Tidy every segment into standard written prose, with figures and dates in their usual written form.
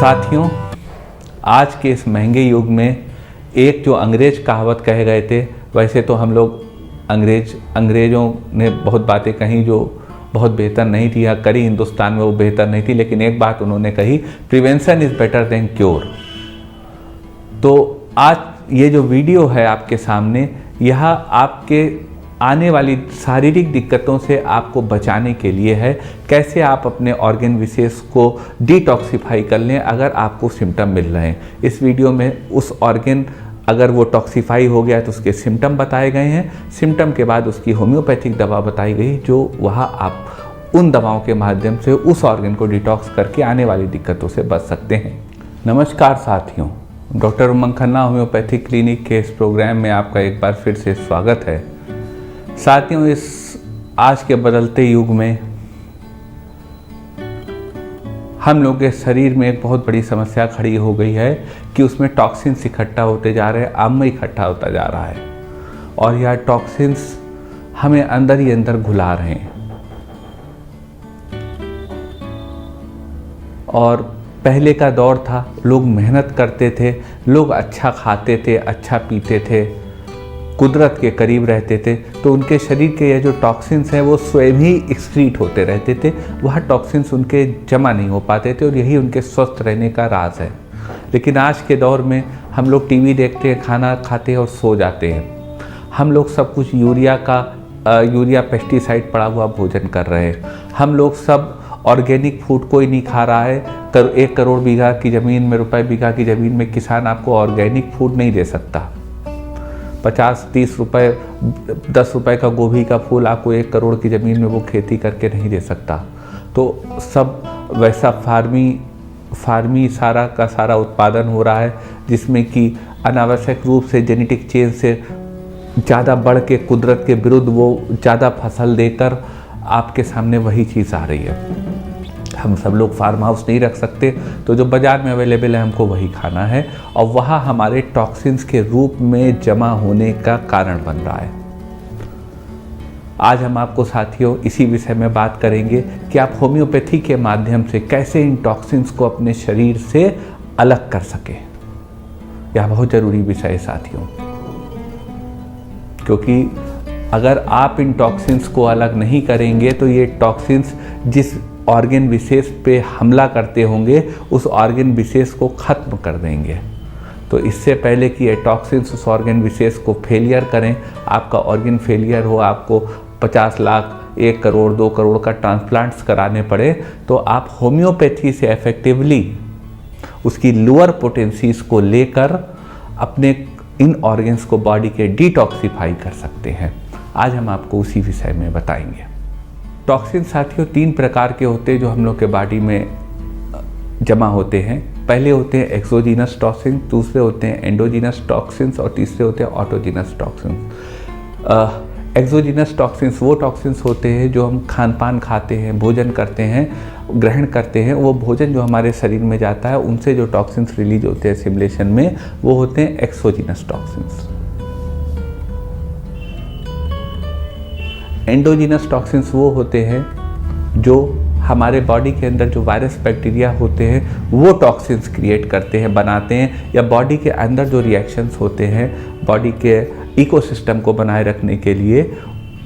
साथियों, आज के इस महंगे युग में एक जो अंग्रेज कहावत कहे गए थे, वैसे तो हम लोग अंग्रेज़ों ने बहुत बातें कही जो बहुत बेहतर नहीं थी या करी हिंदुस्तान में वो बेहतर नहीं थी, लेकिन एक बात उन्होंने कही, prevention is better than cure. तो आज ये जो वीडियो है आपके सामने, यह आपके आने वाली शारीरिक दिक्कतों से आपको बचाने के लिए है। कैसे आप अपने ऑर्गन विशेष को डिटॉक्सिफाई कर लें अगर आपको सिम्टम मिल रहे हैं। इस वीडियो में उस ऑर्गन अगर वो टॉक्सिफाई हो गया तो उसके सिम्टम बताए गए हैं। सिम्टम के बाद उसकी होम्योपैथिक दवा बताई गई, जो वह आप उन दवाओं के माध्यम से उस ऑर्गन को डिटॉक्स करके आने वाली दिक्कतों से बच सकते हैं। नमस्कार साथियों, डॉक्टर उमंग खन्ना होम्योपैथिक क्लिनिक के इस प्रोग्राम में आपका एक बार फिर से स्वागत है। साथियों, इस आज के बदलते युग में हम लोग के शरीर में एक बहुत बड़ी समस्या खड़ी हो गई है कि उसमें टॉक्सिन्स इकट्ठा होते जा रहे हैं, आम इकट्ठा होता जा रहा है और यह टॉक्सिन्स हमें अंदर ही अंदर घुला रहे हैं। और पहले का दौर था, लोग मेहनत करते थे, लोग अच्छा खाते थे, अच्छा पीते थे, कुदरत के करीब रहते थे, तो उनके शरीर के ये जो टॉक्सिन्स हैं वो स्वयं ही एक्सक्रीट होते रहते थे। वह टॉक्सिन्स उनके जमा नहीं हो पाते थे और यही उनके स्वस्थ रहने का राज है। लेकिन आज के दौर में हम लोग टीवी देखते हैं, खाना खाते हैं और सो जाते हैं। हम लोग सब कुछ यूरिया पेस्टिसाइड पड़ा हुआ भोजन कर रहे हैं। हम लोग सब ऑर्गेनिक फूड कोई नहीं खा रहा है। 1 करोड़ बीघा की ज़मीन में, रुपए बीघा की ज़मीन में किसान आपको ऑर्गेनिक फूड नहीं दे सकता। 50-30 रुपए, 10 रुपए का गोभी का फूल आपको 1 करोड़ की ज़मीन में वो खेती करके नहीं दे सकता। तो सब वैसा फार्मी सारा का सारा उत्पादन हो रहा है, जिसमें कि अनावश्यक रूप से जेनेटिक चेंज से ज़्यादा बढ़ के कुदरत के विरुद्ध वो ज़्यादा फसल देकर आपके सामने वही चीज़ आ रही है। हम सब लोग फार्म हाउस नहीं रख सकते, तो जो बाज़ार में अवेलेबल है हमको वही खाना है और वह हमारे टॉक्सिन्स के रूप में जमा होने का कारण बन रहा है। आज हम आपको साथियों इसी विषय में बात करेंगे कि आप होम्योपैथी के माध्यम से कैसे इन टॉक्सिन्स को अपने शरीर से अलग कर सकें। यह बहुत ज़रूरी विषय है साथियों, क्योंकि अगर आप इन टॉक्सिन्स को अलग नहीं करेंगे तो ये टॉक्सिन्स जिस ऑर्गन विशेष पे हमला करते होंगे उस ऑर्गन विशेष को ख़त्म कर देंगे। तो इससे पहले कि ये टॉक्सिन्स उस ऑर्गन विशेष को फेलियर करें, आपका ऑर्गन फेलियर हो, आपको 50 लाख, 1 करोड़, 2 करोड़ का ट्रांसप्लांट्स कराने पड़े, तो आप होम्योपैथी से इफेक्टिवली उसकी लोअर पोटेंसीज को लेकर अपने इन ऑर्गन्स को बॉडी के डिटॉक्सिफाई कर सकते हैं। आज हम आपको उसी विषय में बताएंगे। टॉक्सिन साथियों 3 प्रकार के होते हैं जो हम लोग के बॉडी में जमा होते हैं। पहले होते हैं एक्सोजीनस टॉक्सिन, दूसरे होते हैं एंडोजीनस टॉक्सिन्स और तीसरे होते हैं ऑटोजीनस टॉक्सिन्स। एक्सोजीनस टॉक्सिन्स वो टॉक्सिन्स होते हैं जो हम खान पान खाते हैं, भोजन करते हैं, ग्रहण करते हैं। वो भोजन जो हमारे शरीर में जाता है उनसे जो टॉक्सिन्स रिलीज होते हैं सिमुलेशन में, वो होते हैं एक्सोजीनस टॉक्सिन्स। एंडोजीनस टॉक्सिन्स वो होते हैं जो हमारे बॉडी के अंदर जो वायरस बैक्टीरिया होते हैं वो टॉक्सिन्स क्रिएट करते हैं, बनाते हैं, या बॉडी के अंदर जो रिएक्शंस होते हैं बॉडी के इकोसिस्टम को बनाए रखने के लिए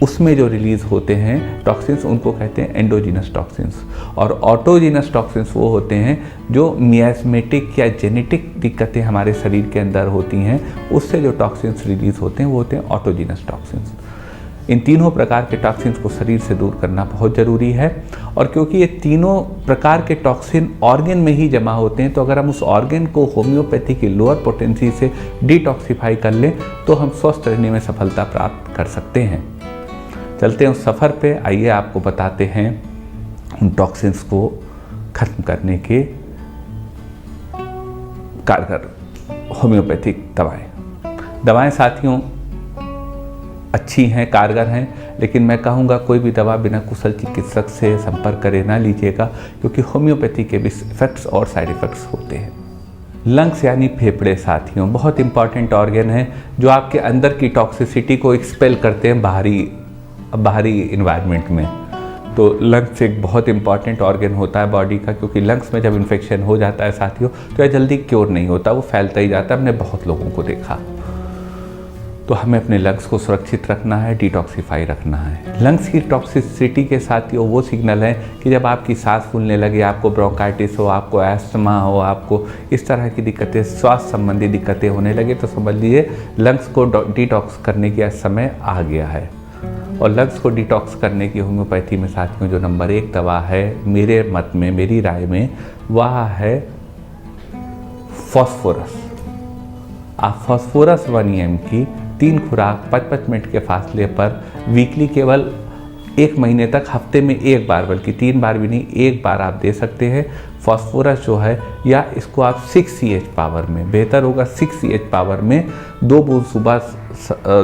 उसमें जो रिलीज़ होते हैं टॉक्सिन्स, उनको कहते हैं एंडोजीनस टॉक्सिन्स। और ऑटोजीनस टॉक्सिन्स वो होते हैं जो मियास्मेटिक या जेनेटिक दिक्कतें हमारे शरीर के अंदर होती हैं, उससे जो टॉक्सिन्स रिलीज़ होते हैं वो होते हैं ऑटोजीनस टॉक्सिन्स। इन तीनों प्रकार के टॉक्सिन्स को शरीर से दूर करना बहुत ज़रूरी है। और क्योंकि ये तीनों प्रकार के टॉक्सिन ऑर्गन में ही जमा होते हैं, तो अगर हम उस ऑर्गन को होम्योपैथी की लोअर पोटेंसी से डिटॉक्सिफाई कर लें तो हम स्वस्थ रहने में सफलता प्राप्त कर सकते हैं। चलते हैं उस सफ़र पे, आइए आपको बताते हैं उन टॉक्सिन्स को ख़त्म करने के कारगर होम्योपैथिक दवाएं साथियों अच्छी हैं, कारगर हैं, लेकिन मैं कहूँगा कोई भी दवा बिना कुशल चिकित्सक से संपर्क करे ना लीजिएगा, क्योंकि होम्योपैथी के भी इफेक्ट्स और साइड इफ़ेक्ट्स होते हैं। लंग्स यानी फेफड़े साथियों बहुत इंपॉर्टेंट ऑर्गन है जो आपके अंदर की टॉक्सिसिटी को एक्सपेल करते हैं बाहरी इन्वायरमेंट में। तो लंग्स एक बहुत इंपॉर्टेंट ऑर्गन होता है बॉडी का, क्योंकि लंग्स में जब इन्फेक्शन हो जाता है साथियों तो यह जल्दी क्योर नहीं होता, वो फैलता ही जाता है। हमने बहुत लोगों को देखा। तो हमें अपने लंग्स को सुरक्षित रखना है, डिटॉक्सिफाई रखना है। लंग्स की टॉक्सिसिटी के साथियों वो सिग्नल है कि जब आपकी सांस फूलने लगे, आपको ब्रोंकाइटिस हो, आपको एस्थमा हो, आपको इस तरह की दिक्कतें, स्वास्थ्य संबंधी दिक्कतें होने लगे, तो समझ लीजिए लंग्स को डिटॉक्स करने का समय आ गया है। और लंग्स को डिटॉक्स करने की होम्योपैथी में साथियों जो नंबर 1 दवा है मेरे मत में, मेरी राय में, वह है फॉस्फोरस। आप फॉस्फोरस 1 EM की 3 खुराक 55 मिनट के फासले पर वीकली केवल 1 महीने तक, हफ्ते में 1 बार, बल्कि 3 बार भी नहीं, 1 बार आप दे सकते हैं। फॉस्फोरस जो है, या इसको आप 6 CH पावर में, बेहतर होगा 6 CH पावर में 2 बूंद सुबह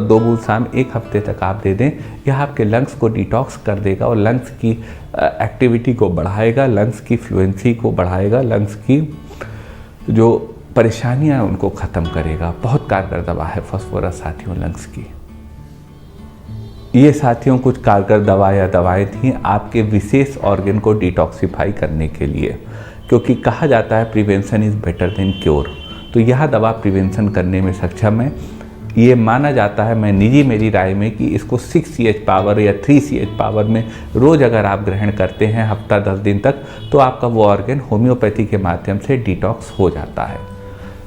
2 बूंद शाम 1 हफ्ते तक आप दे दें। यह आपके लंग्स को डिटॉक्स कर देगा और लंग्स की एक्टिविटी को बढ़ाएगा, लंग्स की फ्लुएंसी को बढ़ाएगा, लंग्स की जो परेशानियां उनको ख़त्म करेगा। बहुत कारगर दवा है फॉस्फोरस साथियों लंग्स की। ये साथियों कुछ कारगर दवाएं थीं आपके विशेष ऑर्गन को डिटॉक्सिफाई करने के लिए, क्योंकि कहा जाता है prevention is better than cure. तो यह दवा प्रिवेंशन करने में सक्षम है। ये माना जाता है, मैं निजी मेरी राय में, कि इसको 6 CH पावर या 3 CH पावर में रोज़ अगर आप ग्रहण करते हैं हफ्ता 10 दिन तक, तो आपका वो ऑर्गन होम्योपैथी के माध्यम से डिटॉक्स हो जाता है।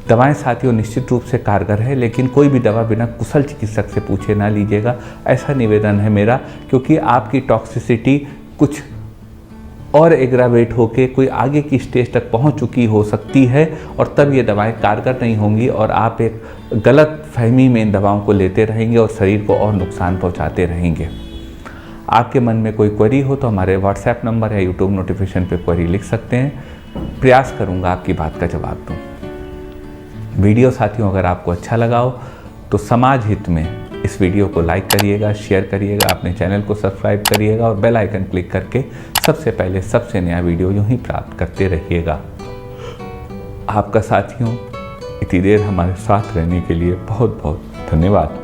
दवाएं साथियों निश्चित रूप से कारगर है, लेकिन कोई भी दवा बिना कुशल चिकित्सक से पूछे ना लीजिएगा, ऐसा निवेदन है मेरा, क्योंकि आपकी टॉक्सिसिटी कुछ और एग्रावेट होके कोई आगे की स्टेज तक पहुंच चुकी हो सकती है, और तब ये दवाएं कारगर नहीं होंगी और आप एक गलत फहमी में इन दवाओं को लेते रहेंगे और शरीर को और नुकसान पहुंचाते रहेंगे। आपके मन में कोई क्वेरी हो तो हमारे व्हाट्सएप नंबर या यूट्यूब नोटिफिकेशन पे क्वेरी लिख सकते हैं, प्रयास करूँगा आपकी बात का जवाब दूँ। वीडियो साथियों अगर आपको अच्छा लगा हो तो समाज हित में इस वीडियो को लाइक करिएगा, शेयर करिएगा, अपने चैनल को सब्सक्राइब करिएगा और बेल आइकन क्लिक करके सबसे पहले सबसे नया वीडियो यूं ही प्राप्त करते रहिएगा। आपका साथियों इतनी देर हमारे साथ रहने के लिए बहुत बहुत धन्यवाद।